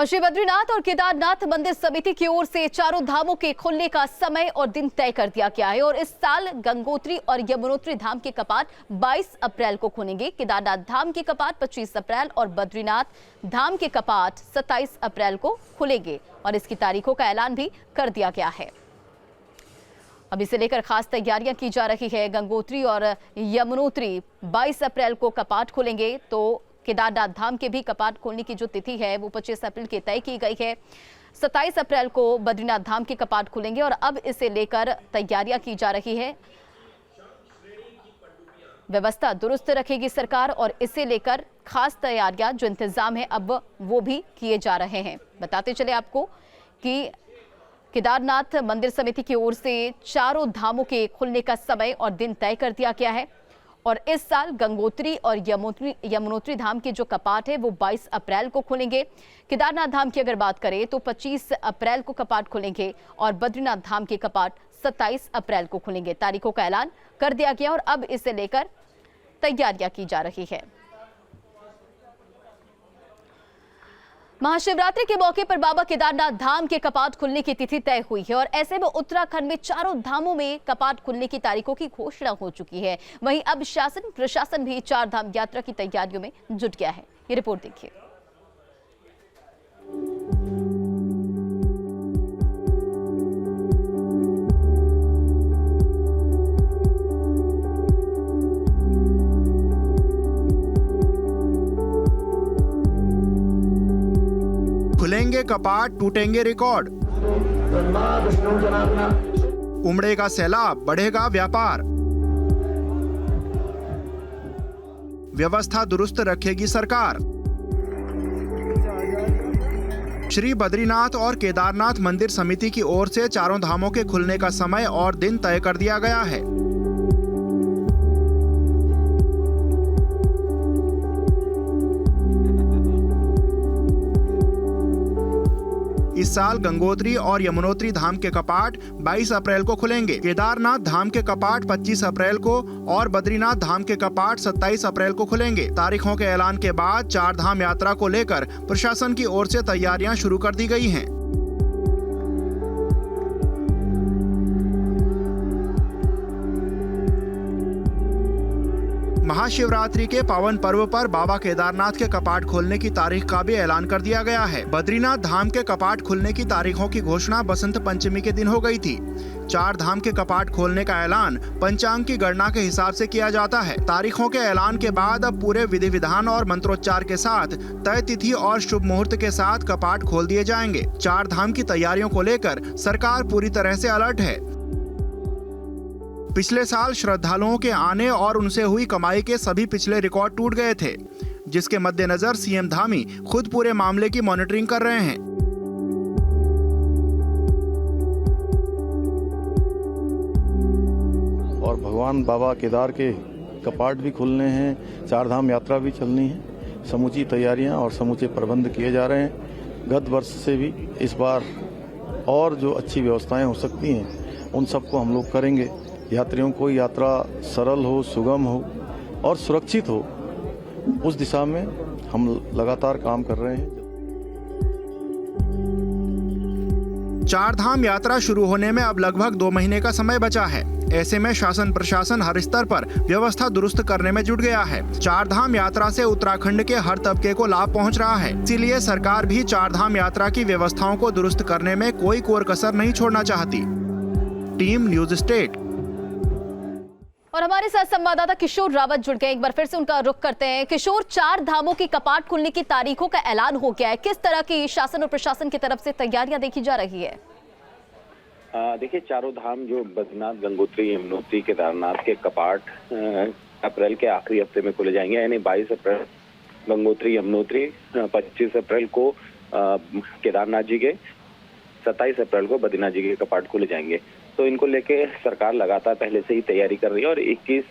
और श्री बद्रीनाथ और केदारनाथ मंदिर समिति की ओर से चारों धामों के खुलने का समय और दिन तय कर दिया गया है और इस साल गंगोत्री और यमुनोत्री धाम के कपाट 22 अप्रैल को खुलेंगे। केदारनाथ धाम के कपाट 25 अप्रैल और बद्रीनाथ धाम के कपाट 27 अप्रैल को खुलेंगे और इसकी तारीखों का ऐलान भी कर दिया गया है। अब इसे लेकर खास तैयारियां की जा रही है। गंगोत्री और यमुनोत्री 22 अप्रैल को कपाट खुलेंगे तो केदारनाथ धाम के भी कपाट खोलने की जो तिथि है वो 25 अप्रैल की तय की गई है। 27 अप्रैल को बद्रीनाथ धाम के कपाट खुलेंगे और अब इसे लेकर तैयारियां की जा रही है। व्यवस्था दुरुस्त रखेगी सरकार और इसे लेकर खास तैयारियां जो इंतजाम है अब वो भी किए जा रहे हैं। बताते चले आपको कि केदारनाथ मंदिर समिति की ओर से चारों धामों के खुलने का समय और दिन तय कर दिया गया है और इस साल गंगोत्री और यमुनोत्री धाम के जो कपाट है वो 22 अप्रैल को खुलेंगे। केदारनाथ धाम की अगर बात करें तो 25 अप्रैल को कपाट खुलेंगे और बद्रीनाथ धाम के कपाट 27 अप्रैल को खुलेंगे। तारीखों का ऐलान कर दिया गया और अब इसे लेकर तैयारियां की जा रही है। महाशिवरात्रि के मौके पर बाबा केदारनाथ धाम के कपाट खुलने की तिथि तय हुई है और ऐसे में उत्तराखंड में चारों धामों में कपाट खुलने की तारीखों की घोषणा हो चुकी है। वहीं अब शासन प्रशासन भी चार धाम यात्रा की तैयारियों में जुट गया है। ये रिपोर्ट देखिए। खुलेंगे कपाट, टूटेंगे रिकॉर्ड, उमड़ेगा सैलाब, बढ़ेगा व्यापार, व्यवस्था दुरुस्त रखेगी सरकार। श्री बद्रीनाथ और केदारनाथ मंदिर समिति की ओर से चारों धामों के खुलने का समय और दिन तय कर दिया गया है। इस साल गंगोत्री और यमुनोत्री धाम के कपाट 22 अप्रैल को खुलेंगे। केदारनाथ धाम के कपाट 25 अप्रैल को और बद्रीनाथ धाम के कपाट 27 अप्रैल को खुलेंगे। तारीखों के ऐलान के बाद चार धाम यात्रा को लेकर प्रशासन की ओर से तैयारियां शुरू कर दी गई हैं। महाशिवरात्रि के पावन पर्व पर बाबा केदारनाथ के कपाट खोलने की तारीख का भी ऐलान कर दिया गया है। बद्रीनाथ धाम के कपाट खुलने की तारीखों की घोषणा बसंत पंचमी के दिन हो गई थी। चार धाम के कपाट खोलने का ऐलान पंचांग की गणना के हिसाब से किया जाता है। तारीखों के ऐलान के बाद अब पूरे विधि विधान और मंत्रोच्चार के साथ तय तिथि और शुभ मुहूर्त के साथ कपाट खोल दिए जाएंगे। चार धाम की तैयारियों को लेकर सरकार पूरी तरह से अलर्ट है। पिछले साल श्रद्धालुओं के आने और उनसे हुई कमाई के सभी पिछले रिकॉर्ड टूट गए थे, जिसके मद्देनजर सीएम धामी खुद पूरे मामले की मॉनिटरिंग कर रहे हैं। और भगवान बाबा केदार के कपाट भी खुलने हैं, चार धाम यात्रा भी चलनी है। समूची तैयारियां और समूचे प्रबंध किए जा रहे हैं। गत वर्ष से भी इस बार और जो अच्छी व्यवस्थाएं हो सकती हैं उन सबको हम लोग करेंगे। यात्रियों को यात्रा सरल हो, सुगम हो और सुरक्षित हो, उस दिशा में हम लगातार काम कर रहे हैं। चार धाम यात्रा शुरू होने में अब लगभग 2 महीने का समय बचा है। ऐसे में शासन प्रशासन हर स्तर पर व्यवस्था दुरुस्त करने में जुट गया है। चार धाम यात्रा से उत्तराखंड के हर तबके को लाभ पहुंच रहा है। इसीलिए सरकार भी चार धाम यात्रा की व्यवस्थाओं को दुरुस्त करने में कोई कोर कसर नहीं छोड़ना चाहती। Team news state. और हमारे साथ संवाददाता किशोर रावत जुड़ गए। एक बार फिर से उनका रुख करते हैं। किशोर, चार धामों की कपाट खुलने की तारीखों का ऐलान हो गया है, किस तरह की शासन और प्रशासन की तरफ से तैयारियां देखी जा रही है? देखिए, चारों धाम जो बद्रीनाथ, गंगोत्री, यमुनोत्री, केदारनाथ के कपाट अप्रैल के आखिरी हफ्ते में खुले जाएंगे। यानी 22 अप्रैल गंगोत्री यमुनोत्री, 25 अप्रैल को केदारनाथ जी के, 27 अप्रैल को बद्रीनाथ जी के कपाट खुले जाएंगे। तो इनको लेके सरकार लगातार पहले से ही तैयारी कर रही है और 21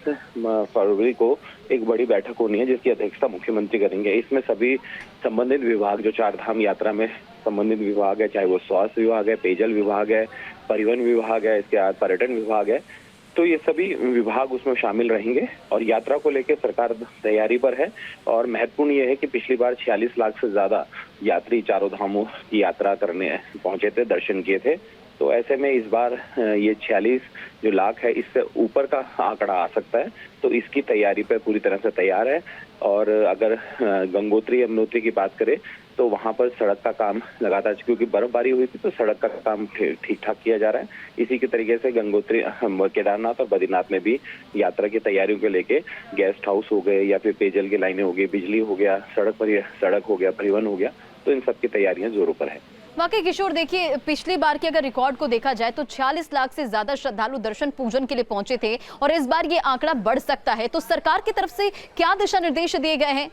फरवरी को एक बड़ी बैठक होनी है जिसकी अध्यक्षता मुख्यमंत्री करेंगे। इसमें सभी संबंधित विभाग, जो चार धाम यात्रा में संबंधित विभाग है, चाहे वो स्वास्थ्य विभाग है, पेयजल विभाग है, परिवहन विभाग है, इसके बाद पर्यटन विभाग है, तो ये सभी विभाग उसमें शामिल रहेंगे और यात्रा को लेकर सरकार तैयारी पर है। और महत्वपूर्ण ये है कि पिछली बार 46 लाख से ज्यादा यात्री चारों धामों की यात्रा करने पहुंचे थे, दर्शन किए थे। तो ऐसे में इस बार ये 46 जो लाख है, इससे ऊपर का आंकड़ा आ सकता है। तो इसकी तैयारी पर पूरी तरह से तैयार है। और अगर गंगोत्री यमुनोत्री की बात करें तो वहां पर सड़क का काम लगातार, क्योंकि बर्फबारी हुई थी तो सड़क का काम ठीक ठाक किया जा रहा है। इसी के तरीके से गंगोत्री, केदारनाथ और बद्रीनाथ में भी यात्रा की तैयारियों को लेके गेस्ट हाउस हो गए या फिर पेयजल की लाइनें हो गई, बिजली हो गया, सड़क हो गया, परिवहन हो गया, तो इन सब की तैयारियां जोरों पर है। वाकई किशोर, देखिए पिछली बार के अगर रिकॉर्ड को देखा जाए तो 46 लाख से ज्यादा श्रद्धालु दर्शन पूजन के लिए पहुंचे थे और इस बार ये आंकड़ा बढ़ सकता है। तो सरकार की तरफ से क्या दिशा निर्देश दिए गए हैं?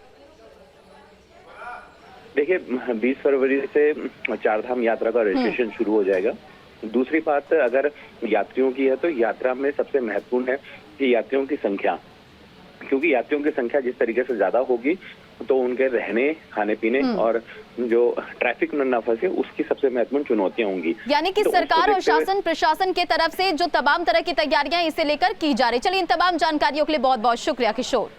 देखिए 20 फरवरी से चारधाम यात्रा का रजिस्ट्रेशन शुरू हो जाएगा। दूसरी बात अगर यात्रियों की है तो यात्रा में सबसे महत्वपूर्ण है कि यात्रियों की संख्या, क्योंकि यात्रियों की संख्या जिस तरीके से ज्यादा होगी तो उनके रहने, खाने पीने और जो ट्रैफिक में न फंसे उसकी सबसे महत्वपूर्ण चुनौतियां होंगी। यानी कि तो सरकार और शासन प्रशासन के तरफ से जो तमाम तरह की तैयारियां इसे लेकर की जा रही। चलिए, इन तमाम जानकारियों के लिए बहुत बहुत शुक्रिया किशोर।